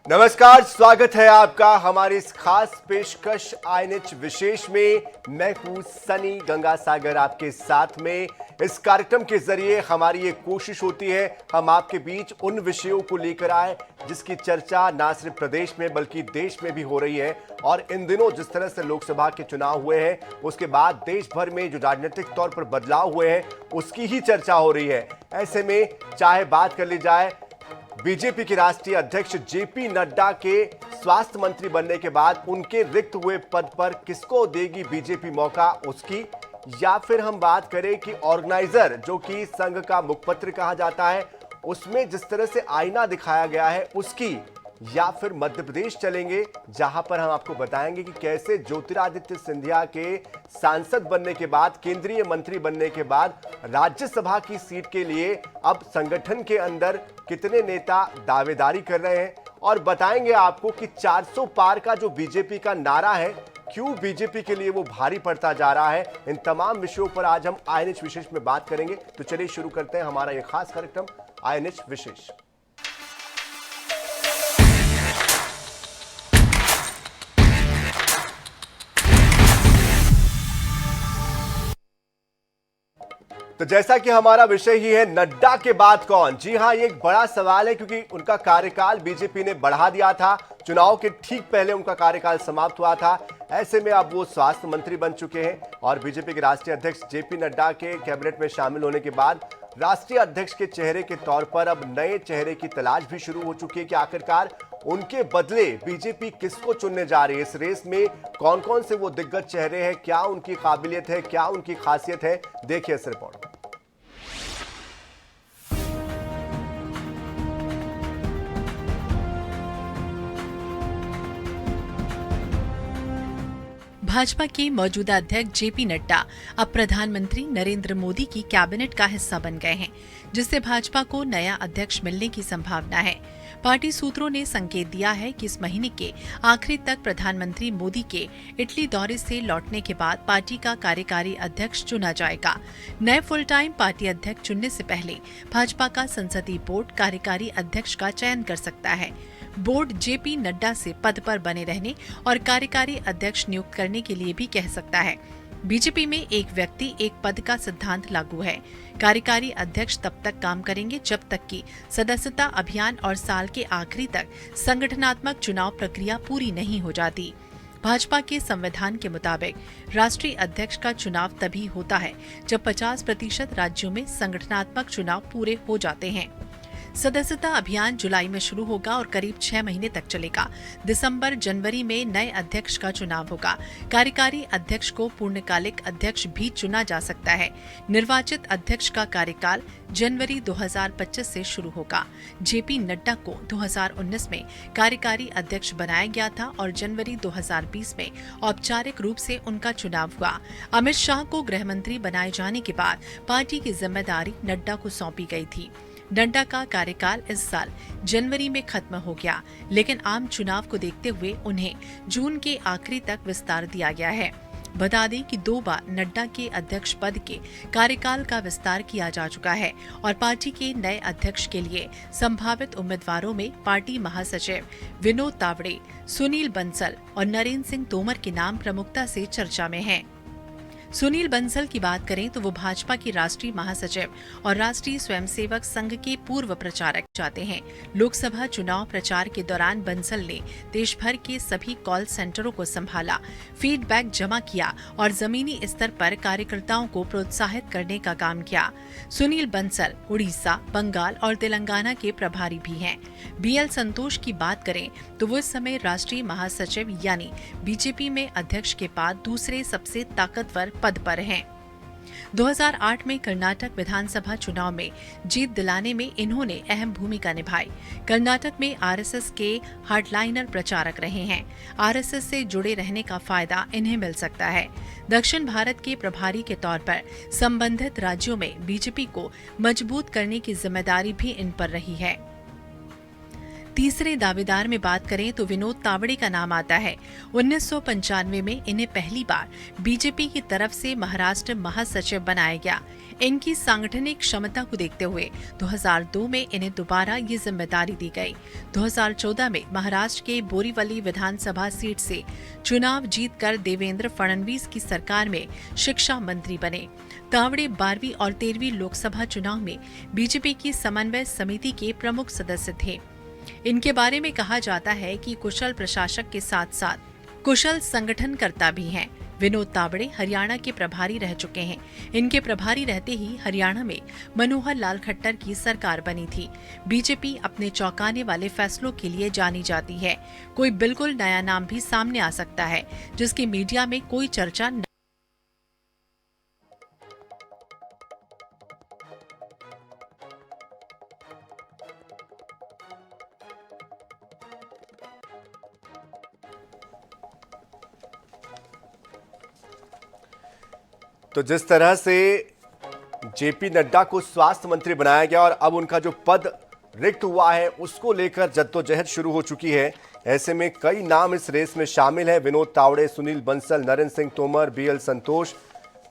नमस्कार, स्वागत है आपका हमारी इस खास पेशकश आईएनएच विशेष में। मैं हूं सनी गंगासागर आपके साथ में। इस कार्यक्रम के जरिए हमारी ये कोशिश होती है हम आपके बीच उन विषयों को लेकर आए जिसकी चर्चा ना सिर्फ प्रदेश में बल्कि देश में भी हो रही है। और इन दिनों जिस तरह से लोकसभा के चुनाव हुए हैं उसके बाद देश भर में जो राजनीतिक तौर पर बदलाव हुए हैं उसकी ही चर्चा हो रही है। ऐसे में चाहे बात कर ली जाए बीजेपी के राष्ट्रीय अध्यक्ष जेपी नड्डा के स्वास्थ्य मंत्री बनने के बाद उनके रिक्त हुए पद पर किसको देगी बीजेपी मौका उसकी, या फिर हम बात करें कि ऑर्गेनाइजर जो कि संघ का मुखपत्र कहा जाता है उसमें जिस तरह से आईना दिखाया गया है उसकी, या फिर मध्य प्रदेश चलेंगे जहां पर हम आपको बताएंगे कि कैसे ज्योतिरादित्य सिंधिया के सांसद बनने के बाद, केंद्रीय मंत्री बनने के बाद राज्यसभा की सीट के लिए अब संगठन के अंदर कितने नेता दावेदारी कर रहे हैं, और बताएंगे आपको कि 400 पार का जो बीजेपी का नारा है क्यों बीजेपी के लिए वो भारी पड़ता जा रहा है। इन तमाम विषयों पर आज हम आईएनएच विशेष में बात करेंगे। तो चलिए शुरू करते हैं हमारा ये खास कार्यक्रम आईएनएच विशेष। तो जैसा कि हमारा विषय ही है नड्डा के बाद कौन। जी हां, ये एक बड़ा सवाल है क्योंकि उनका कार्यकाल बीजेपी ने बढ़ा दिया था। चुनाव के ठीक पहले उनका कार्यकाल समाप्त हुआ था। ऐसे में अब वो स्वास्थ्य मंत्री बन चुके हैं और बीजेपी के राष्ट्रीय अध्यक्ष जेपी नड्डा के कैबिनेट में शामिल होने के बाद राष्ट्रीय अध्यक्ष के चेहरे के तौर पर अब नए चेहरे की तलाश भी शुरू हो चुकी है कि आखिरकार उनके बदले बीजेपी किसको चुनने जा रही है। इस रेस में कौन कौन से वो दिग्गज चेहरे हैं, क्या उनकी काबिलियत है, क्या उनकी खासियत है, देखिए इस रिपोर्ट। भाजपा के मौजूदा अध्यक्ष जेपी नड्डा अब प्रधानमंत्री नरेंद्र मोदी की कैबिनेट का हिस्सा बन गए हैं, जिससे भाजपा को नया अध्यक्ष मिलने की संभावना है। पार्टी सूत्रों ने संकेत दिया है कि इस महीने के आखिरी तक प्रधानमंत्री मोदी के इटली दौरे से लौटने के बाद पार्टी का कार्यकारी अध्यक्ष चुना जाएगा। नए फुल टाइम पार्टी अध्यक्ष चुनने से पहले भाजपा का संसदीय बोर्ड कार्यकारी अध्यक्ष का चयन कर सकता है। बोर्ड जेपी नड्डा से पद पर बने रहने और कार्यकारी अध्यक्ष नियुक्त करने के लिए भी कह सकता है। बीजेपी में एक व्यक्ति एक पद का सिद्धांत लागू है। कार्यकारी अध्यक्ष तब तक काम करेंगे जब तक कि सदस्यता अभियान और साल के आखिरी तक संगठनात्मक चुनाव प्रक्रिया पूरी नहीं हो जाती। भाजपा के संविधान के मुताबिक राष्ट्रीय अध्यक्ष का चुनाव तभी होता है जब 50% राज्यों में संगठनात्मक चुनाव पूरे हो जाते हैं। सदस्यता अभियान जुलाई में शुरू होगा और करीब 6 महीने तक चलेगा। दिसंबर जनवरी में नए अध्यक्ष का चुनाव होगा। कार्यकारी अध्यक्ष को पूर्णकालिक अध्यक्ष भी चुना जा सकता है। निर्वाचित अध्यक्ष का कार्यकाल जनवरी 2025 से शुरू होगा। जेपी नड्डा को 2019 में कार्यकारी अध्यक्ष बनाया गया था और जनवरी 2020 में औपचारिक रूप से उनका चुनाव हुआ। अमित शाह को गृह मंत्री बनाए जाने के बाद पार्टी की जिम्मेदारी नड्डा को सौंपी गई थी। नड्डा का कार्यकाल इस साल जनवरी में खत्म हो गया, लेकिन आम चुनाव को देखते हुए उन्हें जून के आखिरी तक विस्तार दिया गया है। बता दें कि 2 बार नड्डा के अध्यक्ष पद के कार्यकाल का विस्तार किया जा चुका है और पार्टी के नए अध्यक्ष के लिए संभावित उम्मीदवारों में पार्टी महासचिव विनोद तावड़े, सुनील बंसल और नरेंद्र सिंह तोमर के नाम प्रमुखता से चर्चा में हैं। सुनील बंसल की बात करें तो वो भाजपा की राष्ट्रीय महासचिव और राष्ट्रीय स्वयंसेवक संघ के पूर्व प्रचारक चाहते हैं। लोकसभा चुनाव प्रचार के दौरान बंसल ने देश भर के सभी कॉल सेंटरों को संभाला, फीडबैक जमा किया और जमीनी स्तर पर कार्यकर्ताओं को प्रोत्साहित करने का काम किया। सुनील बंसल उड़ीसा, बंगाल और तेलंगाना के प्रभारी भी हैं। बीएल संतोष की बात करें तो वो इस समय राष्ट्रीय महासचिव यानी बीजेपी में अध्यक्ष के बाद दूसरे सबसे ताकतवर पद पर हैं। 2008 में कर्नाटक विधानसभा चुनाव में जीत दिलाने में इन्होंने अहम भूमिका निभाई। कर्नाटक में आरएसएस के हार्डलाइनर प्रचारक रहे हैं। आरएसएस से जुड़े रहने का फायदा इन्हें मिल सकता है। दक्षिण भारत के प्रभारी के तौर पर संबंधित राज्यों में बीजेपी को मजबूत करने की जिम्मेदारी भी इन पर रही है। तीसरे दावेदार में बात करें तो विनोद तावड़े का नाम आता है। 1995 में इन्हें पहली बार बीजेपी की तरफ से महाराष्ट्र महासचिव बनाया गया। इनकी सांगठनिक क्षमता को देखते हुए 2002 में इन्हें दोबारा ये जिम्मेदारी दी गई। 2014 में महाराष्ट्र के बोरीवली विधानसभा सीट से चुनाव जीतकर देवेंद्र फडणवीस की सरकार में शिक्षा मंत्री बने। तावड़े 12वीं और 13वीं लोकसभा चुनाव में बीजेपी की समन्वय समिति के प्रमुख सदस्य थे। इनके बारे में कहा जाता है कि कुशल प्रशासक के साथ साथ कुशल संगठनकर्ता भी हैं। विनोद तावड़े हरियाणा के प्रभारी रह चुके हैं। इनके प्रभारी रहते ही हरियाणा में मनोहर लाल खट्टर की सरकार बनी थी। बीजेपी अपने चौंकाने वाले फैसलों के लिए जानी जाती है। कोई बिल्कुल नया नाम भी सामने आ सकता है जिसकी मीडिया में कोई चर्चा नहीं। तो जिस तरह से जेपी नड्डा को स्वास्थ्य मंत्री बनाया गया और अब उनका जो पद रिक्त हुआ है उसको लेकर जद्दोजहद शुरू हो चुकी है। ऐसे में कई नाम इस रेस में शामिल हैं। विनोद तावड़े, सुनील बंसल, नरेंद्र सिंह तोमर, बीएल संतोष।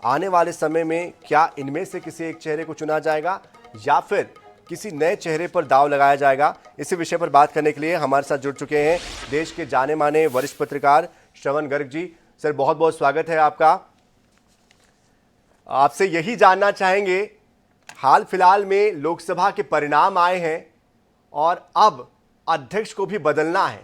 आने वाले समय में क्या इनमें से किसी एक चेहरे को चुना जाएगा या फिर किसी नए चेहरे पर दांव लगाया जाएगा? इसी विषय पर बात करने के लिए हमारे साथ जुड़ चुके हैं देश के जाने माने वरिष्ठ पत्रकार श्रवण गर्ग जी। सर, बहुत बहुत स्वागत है आपका। आपसे यही जानना चाहेंगे, हाल फिलहाल में लोकसभा के परिणाम आए हैं और अब अध्यक्ष को भी बदलना है।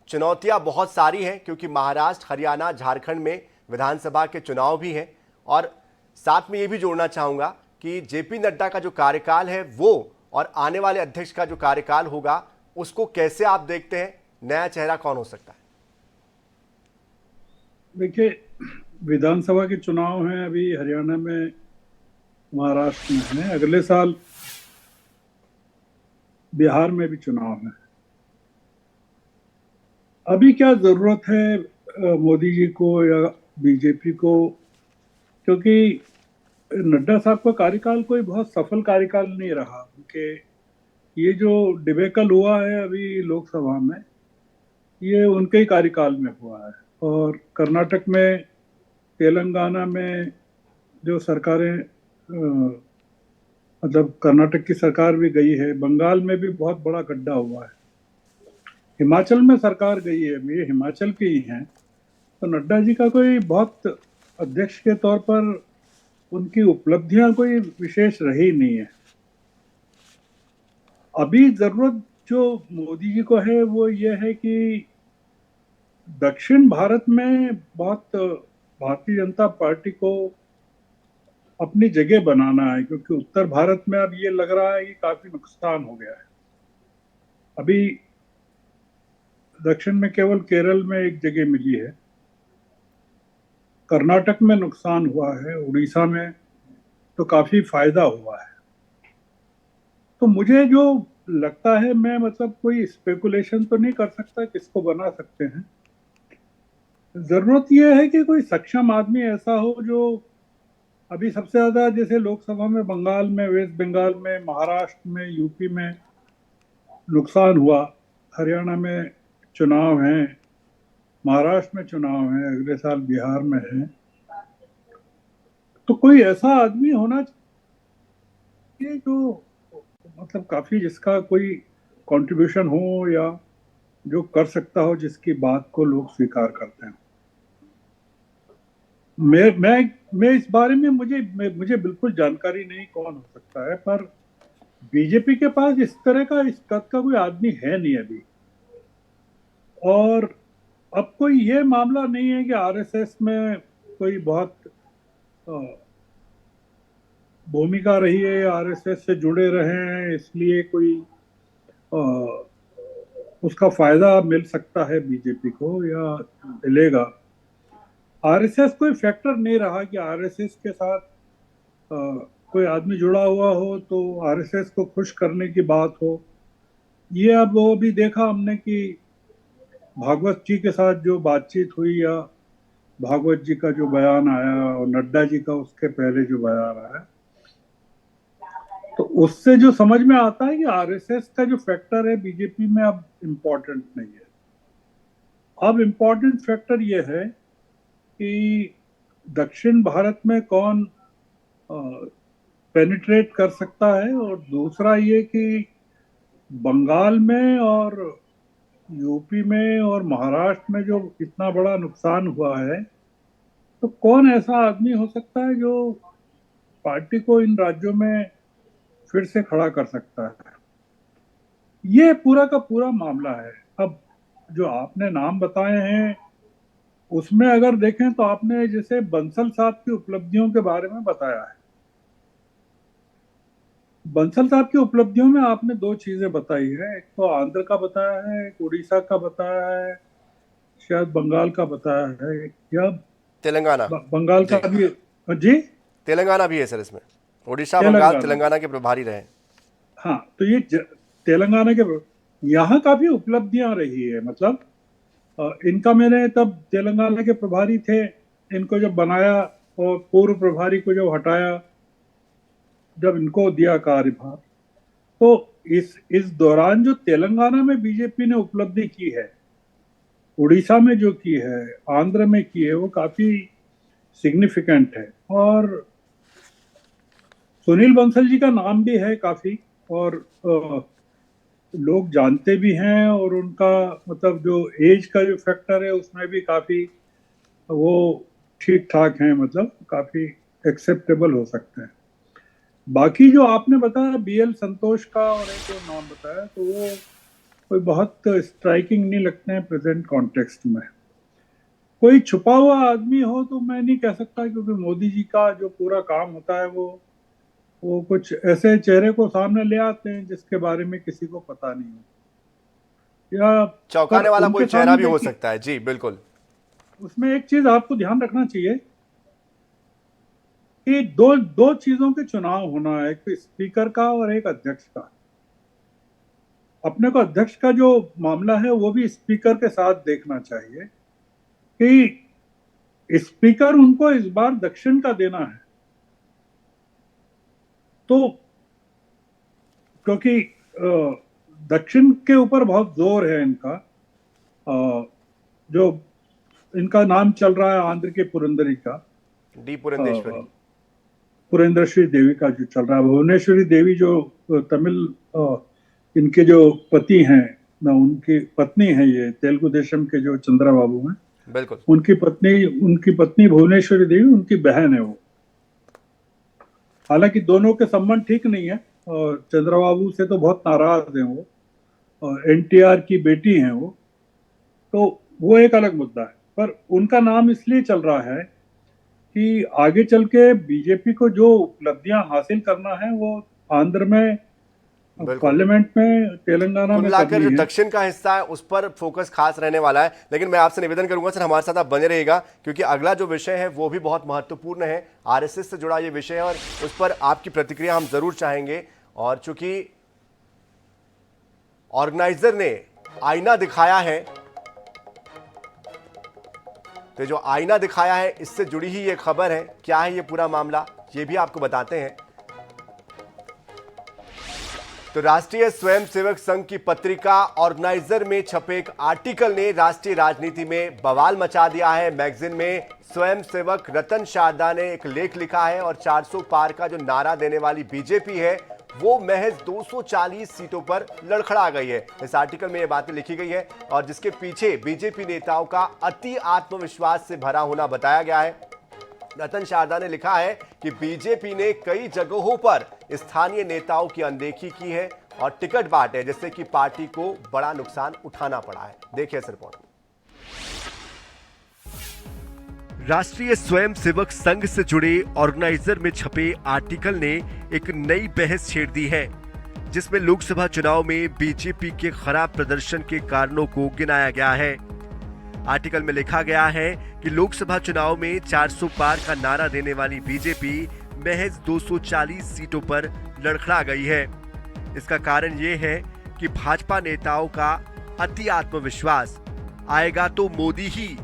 चुनौतियां बहुत सारी हैं क्योंकि महाराष्ट्र, हरियाणा, झारखंड में विधानसभा के चुनाव भी हैं और साथ में ये भी जोड़ना चाहूंगा कि जेपी नड्डा का जो कार्यकाल है वो और आने वाले अध्यक्ष का जो कार्यकाल होगा उसको कैसे आप देखते हैं? नया चेहरा कौन हो सकता है? देखिए, विधानसभा के चुनाव हैं अभी हरियाणा में, महाराष्ट्र में है, अगले साल बिहार में भी चुनाव है। अभी क्या जरूरत है मोदी जी को या बीजेपी को, क्योंकि नड्डा साहब का कार्यकाल कोई बहुत सफल कार्यकाल नहीं रहा। उनके ये जो डिबेकल हुआ है अभी लोकसभा में, ये उनके ही कार्यकाल में हुआ है। और कर्नाटक में, तेलंगाना में जो सरकारें मतलब कर्नाटक की सरकार भी गई है, बंगाल में भी बहुत बड़ा गड्ढा हुआ है, हिमाचल में सरकार गई है, ये हिमाचल के ही हैं। तो नड्डा जी का कोई बहुत अध्यक्ष के तौर पर उनकी उपलब्धियां कोई विशेष रही नहीं है। अभी जरूरत जो मोदी जी को है वो ये है कि दक्षिण भारत में बहुत भारतीय जनता पार्टी को अपनी जगह बनाना है, क्योंकि उत्तर भारत में अब ये लग रहा है कि काफी नुकसान हो गया है। अभी दक्षिण में केवल केरल में एक जगह मिली है, कर्नाटक में नुकसान हुआ है, उड़ीसा में तो काफी फायदा हुआ है। तो मुझे जो लगता है, मैं मतलब कोई स्पेकुलेशन तो नहीं कर सकता किसको बना सकते हैं। जरूरत यह है कि कोई सक्षम आदमी ऐसा हो जो अभी सबसे ज्यादा, जैसे लोकसभा में बंगाल में, वेस्ट बंगाल में, महाराष्ट्र में, यूपी में नुकसान हुआ, हरियाणा में चुनाव हैं, महाराष्ट्र में चुनाव हैं, अगले साल बिहार में है। तो कोई ऐसा आदमी होना चाहिए जो मतलब काफी, जिसका कोई कंट्रीब्यूशन हो या जो कर सकता हो, जिसकी बात को लोग स्वीकार करते हैं। मैं इस बारे में मुझे बिल्कुल जानकारी नहीं कौन हो सकता है, पर बीजेपी के पास इस तरह का, इस कद का कोई आदमी है नहीं अभी। और अब कोई ये मामला नहीं है कि आरएसएस में कोई बहुत भूमिका रही है, आरएसएस से जुड़े रहे हैं, इसलिए कोई उसका फायदा मिल सकता है बीजेपी को या मिलेगा। आरएसएस कोई फैक्टर नहीं रहा कि आरएसएस के साथ कोई आदमी जुड़ा हुआ हो तो आरएसएस को खुश करने की बात हो। ये अब वो भी देखा हमने कि भागवत जी के साथ जो बातचीत हुई या भागवत जी का जो बयान आया और नड्डा जी का उसके पहले जो बयान आया, तो उससे जो समझ में आता है कि आरएसएस का जो फैक्टर है बीजेपी में अब इम्पोर्टेंट नहीं है। अब इम्पोर्टेंट फैक्टर ये है कि दक्षिण भारत में कौन पेनिट्रेट कर सकता है, और दूसरा ये कि बंगाल में और यूपी में और महाराष्ट्र में जो इतना बड़ा नुकसान हुआ है, तो कौन ऐसा आदमी हो सकता है जो पार्टी को इन राज्यों में फिर से खड़ा कर सकता है। ये पूरा का पूरा मामला है। अब जो आपने नाम बताए हैं उसमें अगर देखें तो आपने जैसे बंसल साहब की उपलब्धियों के बारे में बताया है। बंसल साहब की उपलब्धियों में आपने दो चीजें बताई है, एक तो आंध्र का बताया है, एक उड़ीसा का बताया है, शायद बंगाल का बताया है, या तेलंगाना, बंगाल का भी जी, तेलंगाना भी है सर इसमें। उड़ीसा, बंगाल, तेलंगाना के प्रभारी रहे। हाँ, तो ये तेलंगाना के यहाँ काफी उपलब्धियां रही है। मतलब इनका मैंने तब तेलंगाना के प्रभारी थे, इनको जब बनाया और पूर्व प्रभारी को जब हटाया, जब इनको दिया कार्यभार, तो इस दौरान जो तेलंगाना में बीजेपी ने उपलब्धि की है, उड़ीसा में जो की है, आंध्र में की है, वो काफी सिग्निफिकेंट है। और सुनील बंसल जी का नाम भी है काफी, और लोग जानते भी हैं, और उनका मतलब जो एज का जो फैक्टर है उसमें भी काफी वो ठीक ठाक हैं, मतलब काफी एक्सेप्टेबल हो सकते हैं। बाकी जो आपने बताया बीएल संतोष का और एक जो नाम बताया, तो वो कोई बहुत स्ट्राइकिंग नहीं लगते हैं प्रेजेंट कॉन्टेक्स्ट में। कोई छुपा हुआ आदमी हो तो मैं नहीं कह सकता, क्योंकि मोदी जी का जो पूरा काम होता है वो कुछ ऐसे चेहरे को सामने ले आते हैं जिसके बारे में किसी को पता नहीं हो, या चौंकाने वाला कोई चेहरा भी हो सकता है। जी बिल्कुल। उसमें एक चीज आपको ध्यान रखना चाहिए कि दो चीजों के चुनाव होना है, एक स्पीकर का और एक अध्यक्ष का। अपने को अध्यक्ष का जो मामला है वो भी स्पीकर के साथ देखना चाहिए कि स्पीकर उनको इस बार दक्षिण का देना है। तो क्योंकि दक्षिण के ऊपर बहुत जोर है इनका, जो इनका नाम चल रहा है आंध्र के पुरंदरी का, डी पुरंदेश्वरी, पुरेंद्रश्री देवी का जो चल रहा है, भुवनेश्वरी देवी जो तमिल इनके जो पति हैं ना, उनकी पत्नी है, ये तेलुगु देशम के जो चंद्रा बाबू हैं, बिल्कुल, उनकी पत्नी भुवनेश्वरी देवी उनकी बहन है वो। हालांकि दोनों के संबंध ठीक नहीं है, और चंद्रबाबू से तो बहुत नाराज हैं वो, और एनटीआर की बेटी हैं वो, तो वो एक अलग मुद्दा है। पर उनका नाम इसलिए चल रहा है कि आगे चल के बीजेपी को जो उपलब्धियां हासिल करना है वो आंध्र में, पार्लियामेंट में, तेलंगाना में मिलाकर जो दक्षिण का हिस्सा है उस पर फोकस खास रहने वाला है। लेकिन मैं आपसे निवेदन करूंगा सर, हमारे साथ आप बने रहिएगा, क्योंकि अगला जो विषय है वो भी बहुत महत्वपूर्ण है, आरएसएस से जुड़ा ये विषय है, और उस पर आपकी प्रतिक्रिया हम जरूर चाहेंगे। और चूंकि ऑर्गेनाइजर ने आईना दिखाया है, तो जो आईना दिखाया है इससे जुड़ी ही ये खबर है। क्या है ये पूरा मामला, ये भी आपको बताते हैं। तो राष्ट्रीय स्वयंसेवक संघ की पत्रिका ऑर्गेनाइजर में छपे एक आर्टिकल ने राष्ट्रीय राजनीति में बवाल मचा दिया है। मैगजीन में स्वयंसेवक रतन शारदा ने एक लेख लिखा है, और 400 पार का जो नारा देने वाली बीजेपी है वो महज 240 सीटों पर लड़खड़ा गई है। इस आर्टिकल में ये बातें लिखी गई है, और जिसके पीछे बीजेपी नेताओं का अति आत्मविश्वास से भरा होना बताया गया है। रतन शारदा ने लिखा है कि बीजेपी ने कई जगहों पर स्थानीय नेताओं की अनदेखी की है और टिकट बांटे, जिससे कि पार्टी को बड़ा नुकसान उठाना पड़ा है। देखिए इस रिपोर्ट में। राष्ट्रीय स्वयंसेवक संघ से जुड़े ऑर्गेनाइजर में छपे आर्टिकल ने एक नई बहस छेड़ दी है, जिसमें लोकसभा चुनाव में बीजेपी के खराब प्रदर्शन के कारणों को गिनाया गया है। आर्टिकल में लिखा गया है कि लोकसभा चुनाव में 400 पार का नारा देने वाली बीजेपी महज 240 सीटों पर लड़खड़ा गई है। इसका कारण ये है कि भाजपा नेताओं का अति आत्मविश्वास, आएगा तो मोदी ही,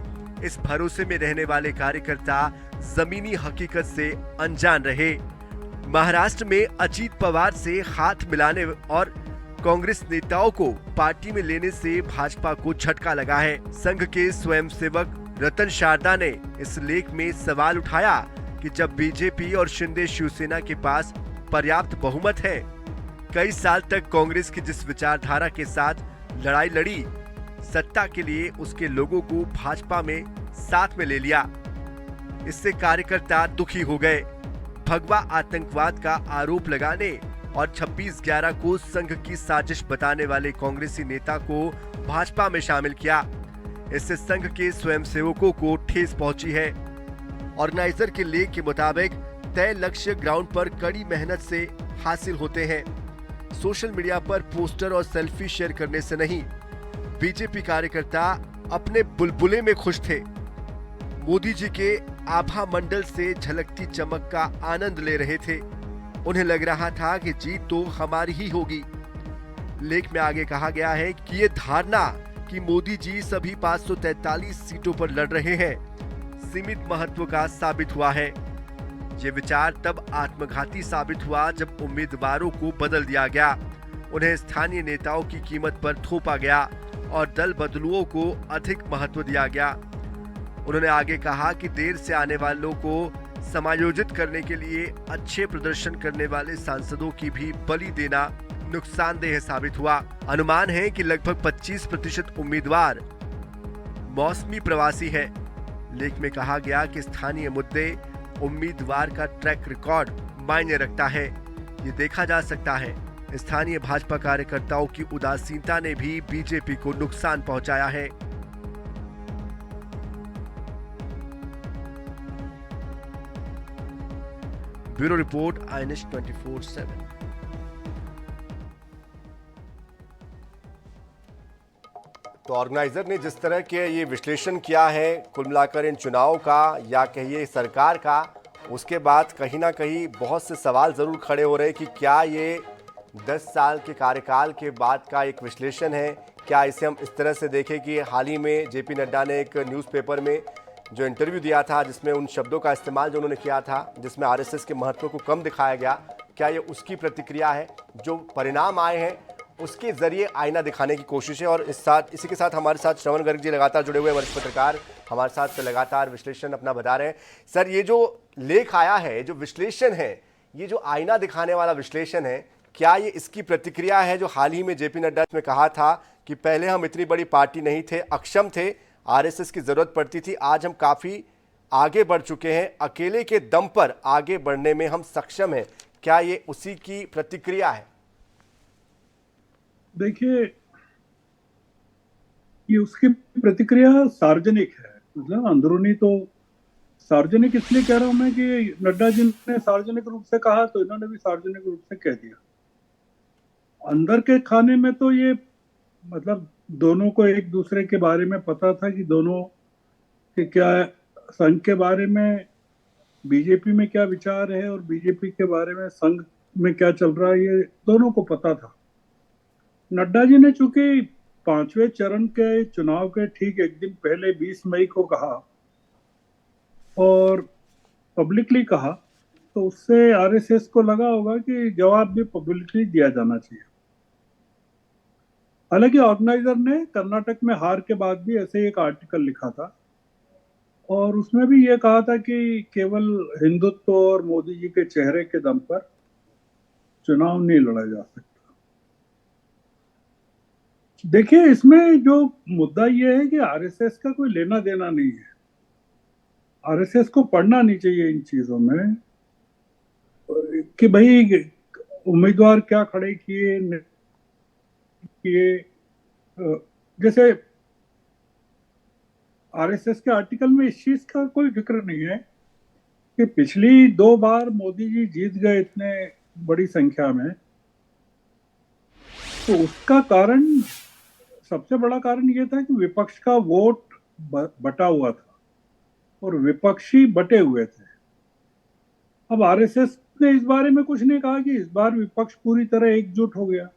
इस भरोसे में रहने वाले कार्यकर्ता जमीनी हकीकत से अनजान रहे। महाराष्ट्र में अजीत पवार से हाथ मिलाने और कांग्रेस नेताओं को पार्टी में लेने से भाजपा को झटका लगा है। संघ के स्वयंसेवक रतन शारदा ने इस लेख में सवाल उठाया कि जब बीजेपी और शिंदे शिवसेना के पास पर्याप्त बहुमत है, कई साल तक कांग्रेस की जिस विचारधारा के साथ लड़ाई लड़ी, सत्ता के लिए उसके लोगों को भाजपा में साथ में ले लिया। इससे कार्यकर्ता दुखी हो गए। भगवा आतंकवाद का आरोप लगाने और 26/11 को संघ की साजिश बताने वाले कांग्रेसी नेता को भाजपा में शामिल किया। इससे संघ के स्वयंसेवकों को ठेस पहुंची है। ऑर्गेनाइजर के लेख के मुताबिक तय लक्ष्य ग्राउंड पर कड़ी मेहनत से हासिल होते हैं, सोशल मीडिया पर पोस्टर और सेल्फी शेयर करने से नहीं। बीजेपी कार्यकर्ता अपने बुलबुले में खुश थे, मोदी जी के आभा मंडल से झलकती चमक का आनंद ले रहे थे। उन्हें लग रहा था कि जीत तो हमारी ही होगी। लेख में आगे कहा गया है कि ये धारणा कि मोदी जी सभी 543 सीटों पर लड़ रहे हैं सीमित महत्व का साबित हुआ है। ये विचार तब आत्मघाती साबित हुआ जब उम्मीदवारों को बदल दिया गया, उन्हें स्थानीय नेताओं की कीमत पर थोपा गया और दल बदलुओं को अधिक महत्व दिया गया। उन्होंने आगे कहा कि देर से आने वालों को समायोजित करने के लिए अच्छे प्रदर्शन करने वाले सांसदों की भी बलि देना नुकसानदेह साबित हुआ। अनुमान है कि लगभग 25% उम्मीदवार मौसमी प्रवासी है। लेख में कहा गया कि स्थानीय मुद्दे उम्मीदवार का ट्रैक रिकॉर्ड मायने रखता है। ये देखा जा सकता है स्थानीय भाजपा कार्यकर्ताओं की उदासीनता ने भी बीजेपी को नुकसान पहुंचाया है। Bureau report, INS 24/7। तो ऑर्गेनाइजर ने जिस तरह के ये विश्लेषण किया है कुल मिलाकर इन चुनाव का या कहिए सरकार का, उसके बाद कहीं ना कहीं बहुत से सवाल जरूर खड़े हो रहे हैं कि क्या ये 10 साल के कार्यकाल के बाद का एक विश्लेषण है। क्या इसे हम इस तरह से देखें कि हाल ही में जेपी नड्डा ने एक न्यूज़पेपर में जो इंटरव्यू दिया था जिसमें उन शब्दों का इस्तेमाल जो उन्होंने किया था जिसमें आरएसएस के महत्व को कम दिखाया गया, क्या ये उसकी प्रतिक्रिया है? जो परिणाम आए हैं उसके जरिए आईना दिखाने की कोशिश है। और इसी के साथ हमारे साथ श्रवण गर्ग जी लगातार जुड़े हुए वरिष्ठ पत्रकार हमारे साथ लगातार विश्लेषण अपना बता रहे हैं। सर, ये जो लेख आया है, जो विश्लेषण है, ये जो आईना दिखाने वाला विश्लेषण है, क्या ये इसकी प्रतिक्रिया है जो हाल ही में जेपी नड्डा ने कहा था कि पहले हम इतनी बड़ी पार्टी नहीं थे, अक्षम थे, आरएसएस की जरूरत पड़ती थी, आज हम काफी आगे बढ़ चुके हैं, अकेले के दम पर आगे बढ़ने में हम सक्षम हैं? क्या ये उसी की प्रतिक्रिया है? देखिए, ये उसकी प्रतिक्रिया सार्वजनिक है, मतलब अंदरूनी तो सार्वजनिक इसलिए कह रहा हूं मैं कि नड्डा जी ने सार्वजनिक रूप से कहा तो इन्होंने भी सार्वजनिक रूप से कह दिया। अंदर के खाने में तो ये मतलब दोनों को एक दूसरे के बारे में पता था कि दोनों के क्या संघ के बारे में बीजेपी में क्या विचार है और बीजेपी के बारे में संघ में क्या चल रहा है, ये दोनों को पता था। नड्डा जी ने चूंकि 5वें चरण के चुनाव के ठीक एक दिन पहले 20 मई को कहा और पब्लिकली कहा, तो उससे आरएसएस को लगा होगा कि जवाब भी पब्लिकली दिया जाना चाहिए। हालांकि ऑर्गेनाइजर ने कर्नाटक में हार के बाद भी ऐसे एक आर्टिकल लिखा था और उसमें भी ये कहा था कि केवल हिंदुत्व और मोदी जी के चेहरे के दम पर चुनाव नहीं लड़ा जा सकता। देखिए, इसमें जो मुद्दा ये है कि आरएसएस का कोई लेना देना नहीं है। आरएसएस को पढ़ना नहीं चाहिए इन चीजों में कि भाई उम्मीदवार क्या खड़े किए। जैसे आरएसएस के आर्टिकल में इस चीज का कोई जिक्र नहीं है कि पिछली 2 बार मोदी जी जीत गए इतने बड़ी संख्या में, तो उसका कारण, सबसे बड़ा कारण यह था कि विपक्ष का वोट बटा हुआ था और विपक्षी बटे हुए थे। अब आरएसएस ने इस बारे में कुछ नहीं कहा कि इस बार विपक्ष पूरी तरह एकजुट हो गया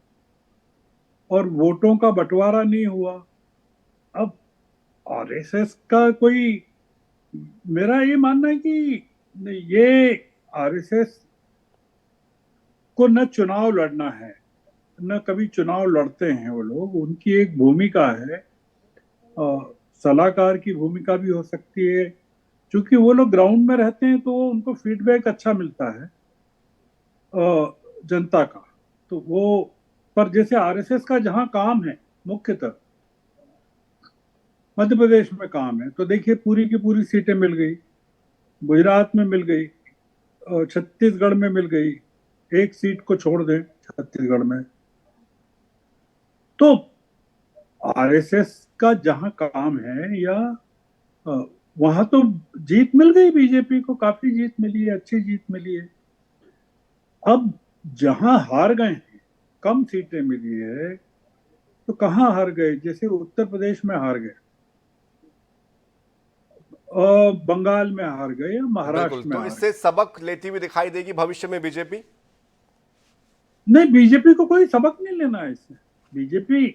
और वोटों का बंटवारा नहीं हुआ। अब आरएसएस का कोई, मेरा ये मानना है कि ये आरएसएस को न चुनाव लड़ना है, न कभी चुनाव लड़ते हैं वो लोग। उनकी एक भूमिका है, सलाहकार की भूमिका भी हो सकती है, क्योंकि वो लोग ग्राउंड में रहते हैं तो उनको फीडबैक अच्छा मिलता है जनता का। तो वो, पर जैसे आरएसएस का जहां काम है मुख्यतः मध्य प्रदेश में काम है, तो देखिए पूरी की पूरी सीटें मिल गई, गुजरात में मिल गई, छत्तीसगढ़ में मिल गई, एक सीट को छोड़ दें छत्तीसगढ़ में। तो आरएसएस का जहां काम है या वहां तो जीत मिल गई, बीजेपी को काफी जीत मिली है, अच्छी जीत मिली है। अब जहां हार गए हैं, कम सीटें मिली है, तो कहां हार गए? जैसे उत्तर प्रदेश में हार गए, बंगाल में हार गए या महाराष्ट्र बिल्कुल, में तो हार इससे सबक लेती हुई दिखाई देगी भविष्य में बीजेपी? नहीं, बीजेपी को कोई सबक नहीं लेना है इससे। बीजेपी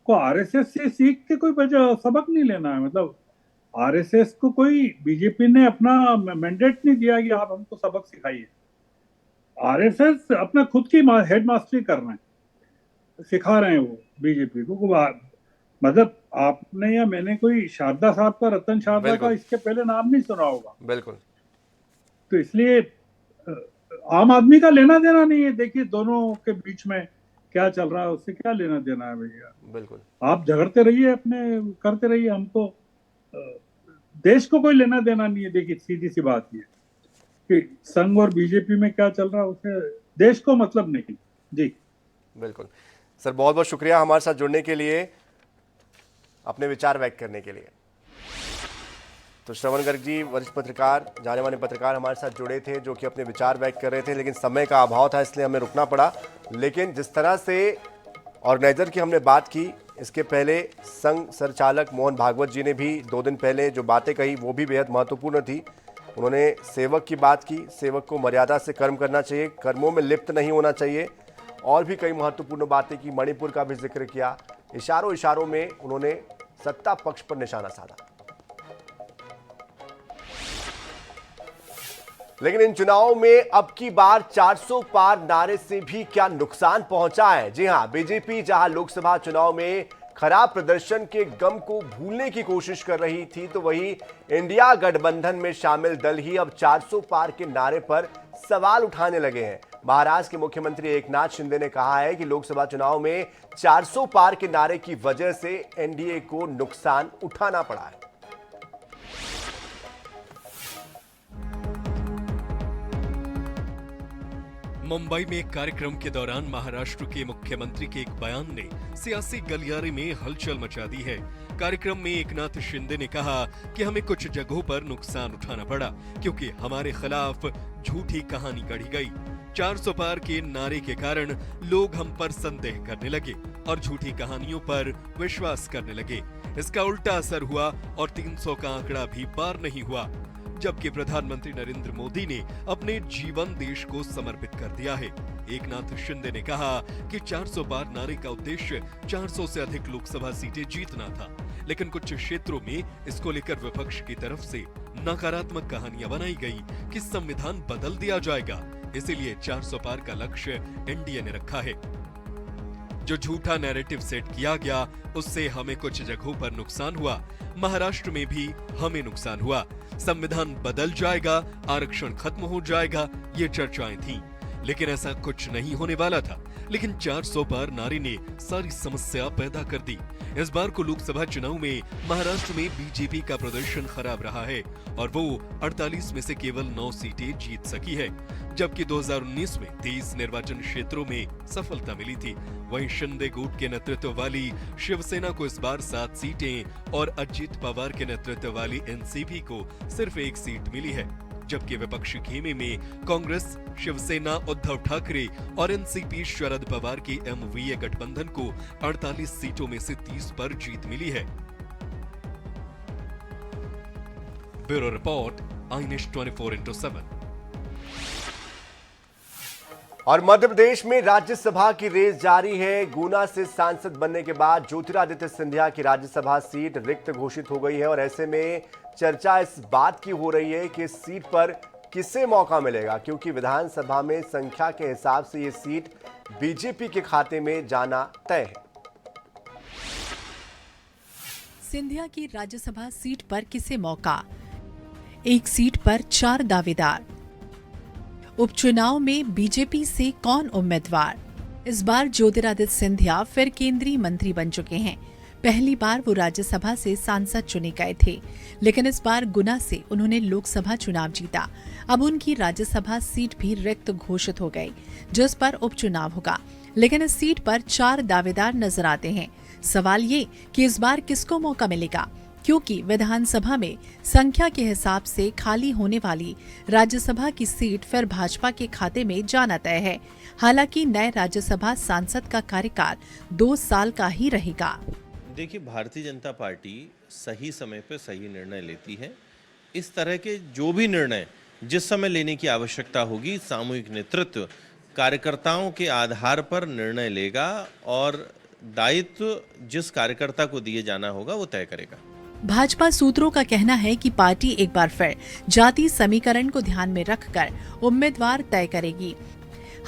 को आरएसएस से सीख के कोई सबक नहीं लेना है। मतलब आरएसएस को कोई, बीजेपी ने अपना मैंडेट नहीं दिया कि आप हमको सबक सिखाइए। आरएसएस अपना खुद की हेड मास्टरी कर रहे हैं, सिखा रहे हैं वो बीजेपी को। मतलब आपने या मैंने कोई शारदा साहब का, रतन शारदा का इसके पहले नाम नहीं सुना होगा। बिल्कुल। तो इसलिए आम आदमी का लेना देना नहीं है। देखिए दोनों के बीच में क्या चल रहा है, उससे क्या लेना देना है भैया। बिल्कुल, आप झगड़ते रहिए, अपने करते रहिए, हमको देश को कोई लेना देना नहीं है। देखिए सीधी सी बात ये कि संघ और बीजेपी में क्या चल रहा है उससे देश को मतलब नहीं। जी बिल्कुल सर, बहुत बहुत शुक्रिया हमारे साथ जुड़ने के लिए, अपने विचार व्यक्त करने के लिए। तो श्रवण गर्ग जी, वरिष्ठ पत्रकार, जाने माने पत्रकार हमारे साथ जुड़े थे, जो कि अपने विचार व्यक्त कर रहे थे, लेकिन समय का अभाव था इसलिए हमें रुकना पड़ा। लेकिन जिस तरह से ऑर्गेनाइजर की हमने बात की, इसके पहले संघ संचालक मोहन भागवत जी ने भी 2 दिन पहले जो बातें कही वो भी बेहद महत्वपूर्ण थी। उन्होंने सेवक की बात की, सेवक को मर्यादा से कर्म करना चाहिए, कर्मों में लिप्त नहीं होना चाहिए, और भी कई महत्वपूर्ण बातें की। मणिपुर का भी जिक्र किया। इशारों इशारों में उन्होंने सत्ता पक्ष पर निशाना साधा। लेकिन इन चुनावों में अब की बार 400 पार नारे से भी क्या नुकसान पहुंचा है? जी हां, बीजेपी जहां लोकसभा चुनाव में खराब प्रदर्शन के गम को भूलने की कोशिश कर रही थी, तो वहीं इंडिया गठबंधन में शामिल दल ही अब 400 पार के नारे पर सवाल उठाने लगे हैं। महाराष्ट्र के मुख्यमंत्री एकनाथ शिंदे ने कहा है कि लोकसभा चुनाव में 400 पार के नारे की वजह से एनडीए को नुकसान उठाना पड़ा है। मुंबई में एक कार्यक्रम के दौरान महाराष्ट्र के मुख्यमंत्री के एक बयान ने सियासी गलियारे में हलचल मचा दी है। कार्यक्रम में एकनाथ शिंदे ने कहा कि हमें कुछ जगहों पर नुकसान उठाना पड़ा क्योंकि हमारे खिलाफ झूठी कहानी गढ़ी गई। 400 पार के नारे के कारण लोग हम पर संदेह करने लगे और झूठी कहानियों पर विश्वास करने लगे। इसका उल्टा असर हुआ और 300 का आंकड़ा भी पार नहीं हुआ, जबकि प्रधानमंत्री नरेंद्र मोदी ने अपने जीवन देश को समर्पित कर दिया है। एकनाथ शिंदे ने कहा कि 400 पार नारे का उद्देश्य 400 से अधिक लोकसभा सीटें जीतना था, लेकिन कुछ क्षेत्रों में इसको लेकर विपक्ष की तरफ से नकारात्मक कहानियां बनाई गई कि संविधान बदल दिया जाएगा, इसीलिए 400 पार का लक्ष्य एनडीए ने रखा है। जो झूठा नैरेटिव सेट किया गया उससे हमें कुछ जगहों पर नुकसान हुआ। महाराष्ट्र में भी हमें नुकसान हुआ। संविधान बदल जाएगा, आरक्षण खत्म हो जाएगा, ये चर्चाएं थीं, लेकिन ऐसा कुछ नहीं होने वाला था। लेकिन 400 पार नारे ने सारी समस्या पैदा कर दी। इस बार को लोकसभा चुनाव में महाराष्ट्र में बीजेपी का प्रदर्शन खराब रहा है और वो 48 में से केवल 9 सीटें जीत सकी है, जबकि 2019 में 23 निर्वाचन क्षेत्रों में सफलता मिली थी। वहीं शिंदे गुट के नेतृत्व वाली शिवसेना को इस बार 7 सीटें और अजित पवार के नेतृत्व वाली एनसीपी को सिर्फ 1 सीट मिली है, जबकि विपक्षी खेमे में कांग्रेस, शिवसेना, उद्धव ठाकरे और एनसीपी शरद पवार के एमवीए गठबंधन को 48 सीटों में से 30 पर जीत मिली है। Bureau report, I news 24/7। और मध्य प्रदेश में राज्यसभा की रेस जारी है। गुना से सांसद बनने के बाद ज्योतिरादित्य सिंधिया की राज्यसभा सीट रिक्त घोषित हो गई है और ऐसे में चर्चा इस बात की हो रही है कि इस सीट पर किसे मौका मिलेगा, क्योंकि विधानसभा में संख्या के हिसाब से ये सीट बीजेपी के खाते में जाना तय है। सिंधिया की राज्यसभा सीट पर किसे मौका? एक सीट पर 4 दावेदार। उपचुनाव में बीजेपी से कौन उम्मीदवार? इस बार ज्योतिरादित्य सिंधिया फिर केंद्रीय मंत्री बन चुके हैं। पहली बार वो राज्यसभा से सांसद चुने गए थे, लेकिन इस बार गुना से उन्होंने लोकसभा चुनाव जीता। अब उनकी राज्यसभा सीट भी रिक्त घोषित हो गई, जिस पर उपचुनाव होगा। लेकिन इस सीट पर 4 दावेदार नजर आते हैं। सवाल ये कि इस बार किसको मौका मिलेगा, क्योंकि विधानसभा में संख्या के हिसाब से खाली होने वाली राज्यसभा की सीट फिर भाजपा के खाते में जाना तय है। हालांकि नए राज्यसभा सांसद का कार्यकाल 2 साल का ही रहेगा। देखिए, भारतीय जनता पार्टी सही समय पर सही निर्णय लेती है। इस तरह के जो भी निर्णय जिस समय लेने की आवश्यकता होगी, सामूहिक नेतृत्व कार्यकर्ताओं के आधार पर निर्णय लेगा और दायित्व जिस कार्यकर्ता को दिए जाना होगा वो तय करेगा। भाजपा सूत्रों का कहना है कि पार्टी एक बार फिर जाति समीकरण को ध्यान में रखकर उम्मीदवार तय करेगी।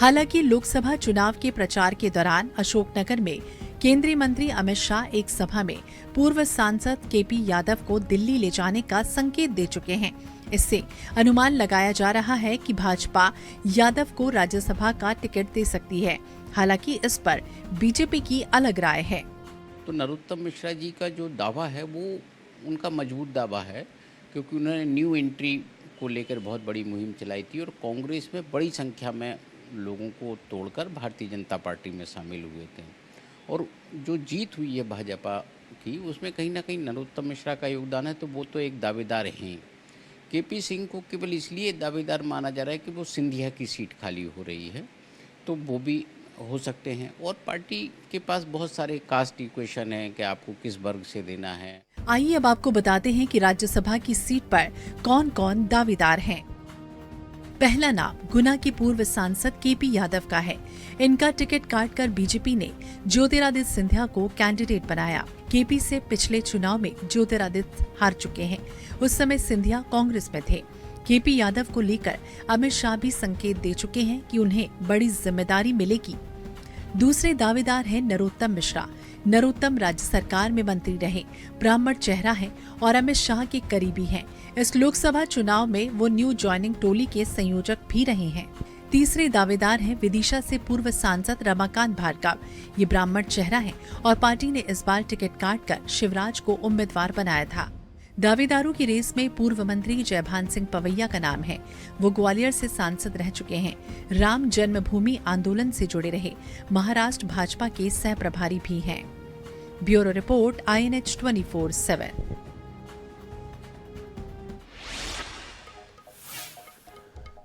हालांकि लोकसभा चुनाव के प्रचार के दौरान अशोकनगर में केंद्रीय मंत्री अमित शाह एक सभा में पूर्व सांसद केपी यादव को दिल्ली ले जाने का संकेत दे चुके हैं। इससे अनुमान लगाया जा रहा है कि भाजपा यादव को राज्यसभा का टिकट दे सकती है। हालांकि इस पर बीजेपी की अलग राय है। तो नरोत्तम मिश्रा जी का जो दावा है वो उनका मजबूत दावा है, क्योंकि उन्होंने न्यू एंट्री को लेकर बहुत बड़ी मुहिम चलाई थी और कांग्रेस में बड़ी संख्या में लोगों को तोड़कर भारतीय जनता पार्टी में शामिल हुए थे। और जो जीत हुई है भाजपा की, उसमें कहीं ना कहीं नरोत्तम मिश्रा का योगदान है। तो वो तो एक दावेदार हैं। केपी सिंह को केवल इसलिए दावेदार माना जा रहा है कि वो सिंधिया की सीट खाली हो रही है, तो वो भी हो सकते हैं। और पार्टी के पास बहुत सारे कास्ट इक्वेशन है कि आपको किस वर्ग से देना है। आइए अब आपको बताते हैं कि राज्यसभा की सीट पर कौन कौन दावेदार हैं। पहला नाम गुना के पूर्व सांसद केपी यादव का है। इनका टिकट काटकर बीजेपी ने ज्योतिरादित्य सिंधिया को कैंडिडेट बनाया। केपी से पिछले चुनाव में ज्योतिरादित्य हार चुके हैं। उस समय सिंधिया कांग्रेस में थे। केपी यादव को लेकर अमित शाह भी संकेत दे चुके हैं कि उन्हें बड़ी जिम्मेदारी मिलेगी। दूसरे दावेदार हैं नरोत्तम मिश्रा। नरोत्तम राज्य सरकार में मंत्री रहे, ब्राह्मण चेहरा है और अमित शाह के करीबी हैं। इस लोकसभा चुनाव में वो न्यू जॉइनिंग टोली के संयोजक भी रहे हैं। तीसरे दावेदार हैं विदिशा से पूर्व सांसद रमाकांत भार्गव। ये ब्राह्मण चेहरा है और पार्टी ने इस बार टिकट काटकर शिवराज को उम्मीदवार बनाया था। दावेदारों की रेस में पूर्व मंत्री जयभान सिंह पवैया का नाम है। वो ग्वालियर से सांसद रह चुके हैं। राम जन्मभूमि आंदोलन से जुड़े रहे। महाराष्ट्र भाजपा के सह प्रभारी भी हैं। Bureau report INH 24/7।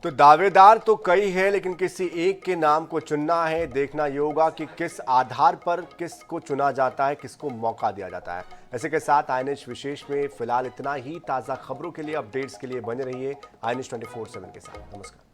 तो दावेदार तो कई है, लेकिन किसी एक के नाम को चुनना है। देखना ये होगा कि किस आधार पर किसको चुना जाता है, किसको मौका दिया जाता है। ऐसे के साथ INH विशेष में फिलहाल इतना ही। ताज़ा खबरों के लिए, अपडेट्स के लिए बने रहिए INH 24/7 के साथ। नमस्कार।